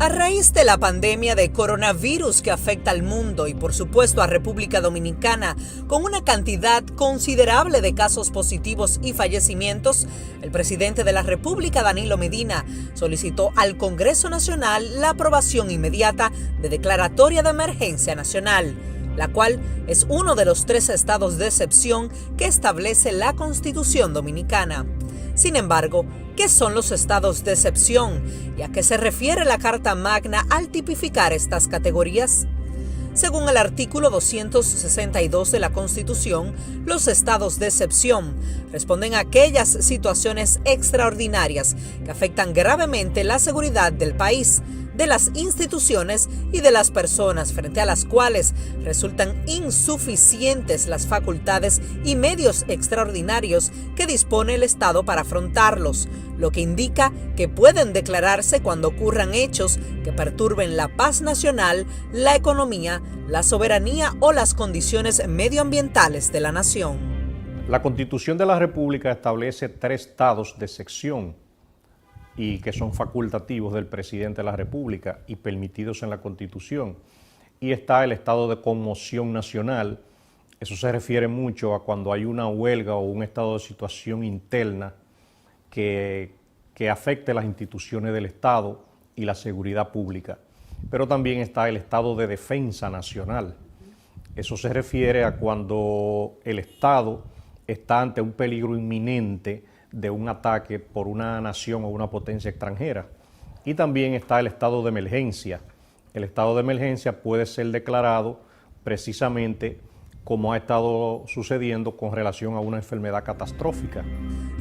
A raíz de la pandemia de coronavirus que afecta al mundo y por supuesto a República Dominicana, con una cantidad considerable de casos positivos y fallecimientos, el presidente de la República, Danilo Medina, solicitó al Congreso Nacional la aprobación inmediata de declaratoria de emergencia nacional, la cual es uno de los 3 estados de excepción que establece la Constitución Dominicana. Sin embargo, ¿qué son los estados de excepción y a qué se refiere la Carta Magna al tipificar estas categorías? Según el artículo 262 de la Constitución, los estados de excepción responden a aquellas situaciones extraordinarias que afectan gravemente la seguridad del país, de las instituciones y de las personas frente a las cuales resultan insuficientes las facultades y medios extraordinarios que dispone el Estado para afrontarlos, lo que indica que pueden declararse cuando ocurran hechos que perturben la paz nacional, la economía, la soberanía o las condiciones medioambientales de la nación. La Constitución de la República establece 3 estados de excepción y que son facultativos del presidente de la República y permitidos en la Constitución. Y está el estado de conmoción nacional. Eso se refiere mucho a cuando hay una huelga o un estado de situación interna que afecte las instituciones del Estado y la seguridad pública. Pero también está el estado de defensa nacional. Eso se refiere a cuando el Estado está ante un peligro inminente de un ataque por una nación o una potencia extranjera. Y también está el estado de emergencia. El estado de emergencia puede ser declarado precisamente como ha estado sucediendo con relación a una enfermedad catastrófica.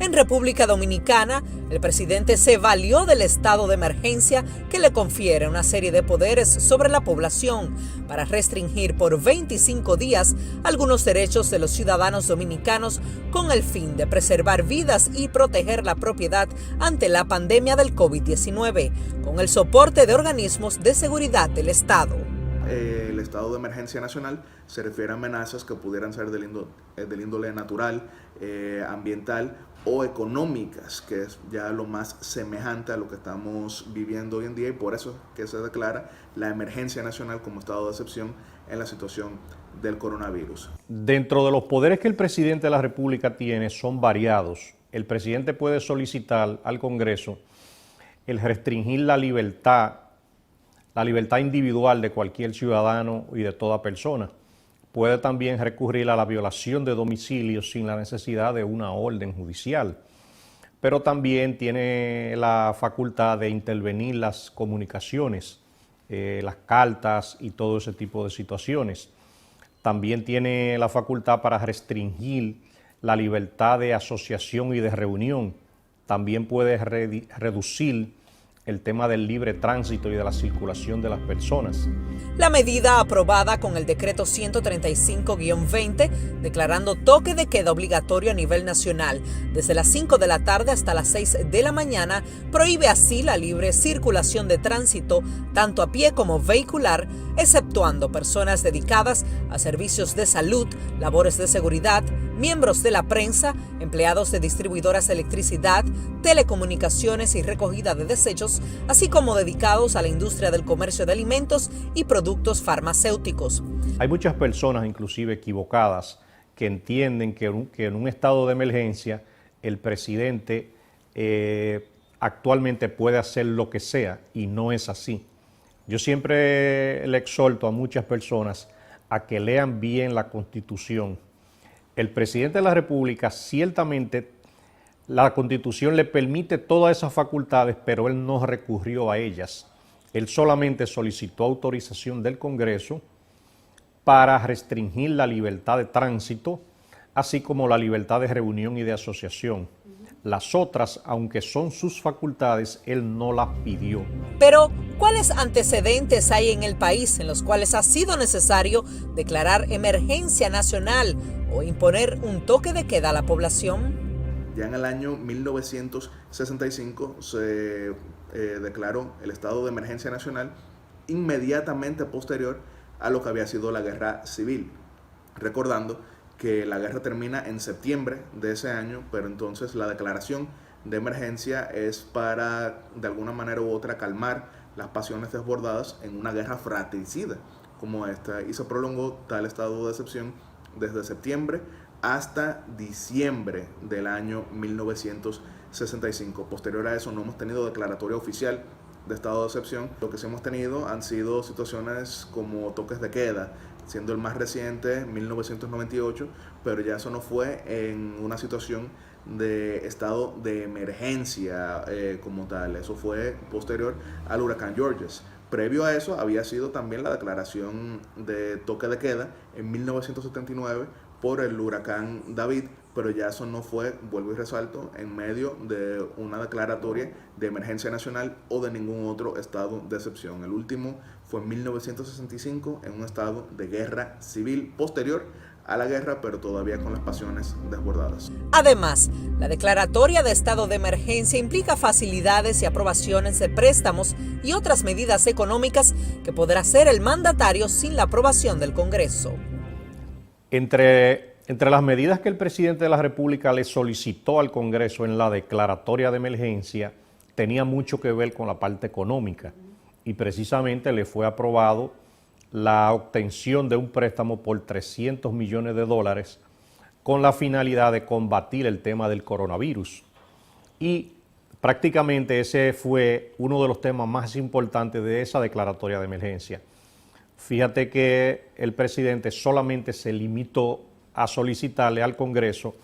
En República Dominicana, el presidente se valió del estado de emergencia que le confiere una serie de poderes sobre la población para restringir por 25 días algunos derechos de los ciudadanos dominicanos con el fin de preservar vidas y proteger la propiedad ante la pandemia del COVID-19, con el soporte de organismos de seguridad del Estado. El estado de emergencia nacional se refiere a amenazas que pudieran ser del índole natural, ambiental o económicas, que es ya lo más semejante a lo que estamos viviendo hoy en día, y por eso que se declara la emergencia nacional como estado de excepción en la situación del coronavirus. Dentro de los poderes que el presidente de la República tiene son variados. El presidente puede solicitar al Congreso el restringir la libertad individual de cualquier ciudadano y de toda persona. Puede también recurrir a la violación de domicilio sin la necesidad de una orden judicial, pero también tiene la facultad de intervenir las comunicaciones, las cartas y todo ese tipo de situaciones. También tiene la facultad para restringir la libertad de asociación y de reunión. También puede reducir el tema del libre tránsito y de la circulación de las personas. La medida aprobada con el decreto 135-20, declarando toque de queda obligatorio a nivel nacional desde las 5 de la tarde hasta las 6 de la mañana, prohíbe así la libre circulación de tránsito, tanto a pie como vehicular, exceptuando personas dedicadas a servicios de salud, labores de seguridad, miembros de la prensa, empleados de distribuidoras de electricidad, telecomunicaciones y recogida de desechos, así como dedicados a la industria del comercio de alimentos y productos farmacéuticos. Hay muchas personas, inclusive equivocadas, que entienden que en un estado de emergencia el presidente actualmente puede hacer lo que sea, y no es así. Yo siempre le exhorto a muchas personas a que lean bien la Constitución. El presidente de la República, ciertamente, la Constitución le permite todas esas facultades, pero él no recurrió a ellas. Él solamente solicitó autorización del Congreso para restringir la libertad de tránsito, así como la libertad de reunión y de asociación. Las otras, aunque son sus facultades, él no las pidió. Pero, ¿cuáles antecedentes hay en el país en los cuales ha sido necesario declarar emergencia nacional o imponer un toque de queda a la población? Ya en el año 1965 se declaró el estado de emergencia nacional inmediatamente posterior a lo que había sido la guerra civil. Recordando que la guerra termina en septiembre de ese año, pero entonces la declaración de emergencia es para, de alguna manera u otra, calmar las pasiones desbordadas en una guerra fratricida como esta, y se prolongó tal estado de excepción desde septiembre hasta diciembre del año 1965. Posterior a eso no hemos tenido declaratoria oficial de estado de excepción. Lo que sí hemos tenido han sido situaciones como toques de queda, siendo el más reciente 1998, pero ya eso no fue en una situación de estado de emergencia como tal. Eso fue posterior al huracán Georges. Previo a eso había sido también la declaración de toque de queda en 1979 por el huracán David, pero ya eso no fue, vuelvo y resalto, en medio de una declaratoria de emergencia nacional o de ningún otro estado de excepción. El último fue en 1965 en un estado de guerra civil posterior a la guerra, pero todavía con las pasiones desbordadas. Además, la declaratoria de estado de emergencia implica facilidades y aprobaciones de préstamos y otras medidas económicas que podrá hacer el mandatario sin la aprobación del Congreso. Entre las medidas que el presidente de la República le solicitó al Congreso en la declaratoria de emergencia, tenía mucho que ver con la parte económica, y precisamente le fue aprobado la obtención de un préstamo por $300 millones con la finalidad de combatir el tema del coronavirus. Y prácticamente ese fue uno de los temas más importantes de esa declaratoria de emergencia. Fíjate que el presidente solamente se limitó a solicitarle al Congreso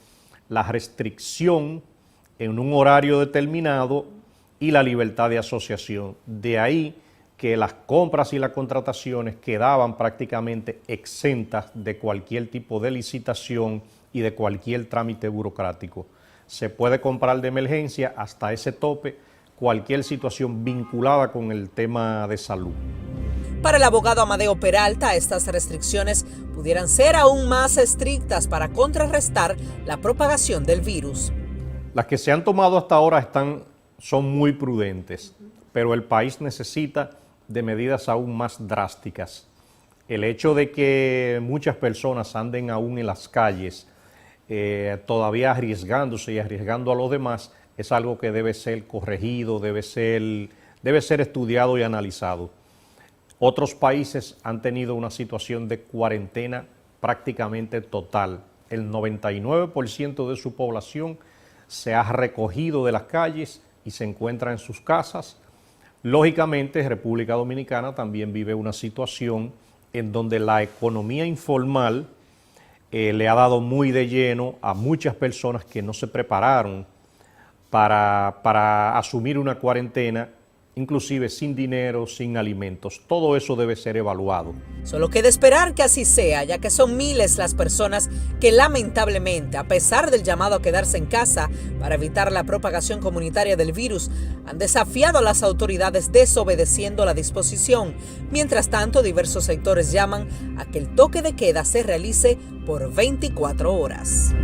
la restricción en un horario determinado y la libertad de asociación. De ahí que las compras y las contrataciones quedaban prácticamente exentas de cualquier tipo de licitación y de cualquier trámite burocrático. Se puede comprar de emergencia hasta ese tope cualquier situación vinculada con el tema de salud. Para el abogado Amadeo Peralta, estas restricciones pudieran ser aún más estrictas para contrarrestar la propagación del virus. Las que se han tomado hasta ahora son muy prudentes, pero el país necesita de medidas aún más drásticas. El hecho de que muchas personas anden aún en las calles, todavía arriesgándose y arriesgando a los demás, es algo que debe ser corregido, debe ser estudiado y analizado. Otros países han tenido una situación de cuarentena prácticamente total. El 99% de su población se ha recogido de las calles y se encuentra en sus casas. Lógicamente, República Dominicana también vive una situación en donde la economía informal le ha dado muy de lleno a muchas personas que no se prepararon para asumir una cuarentena, inclusive sin dinero, sin alimentos. Todo eso debe ser evaluado. Solo queda esperar que así sea, ya que son miles las personas que lamentablemente, a pesar del llamado a quedarse en casa para evitar la propagación comunitaria del virus, han desafiado a las autoridades desobedeciendo la disposición. Mientras tanto, diversos sectores llaman a que el toque de queda se realice por 24 horas.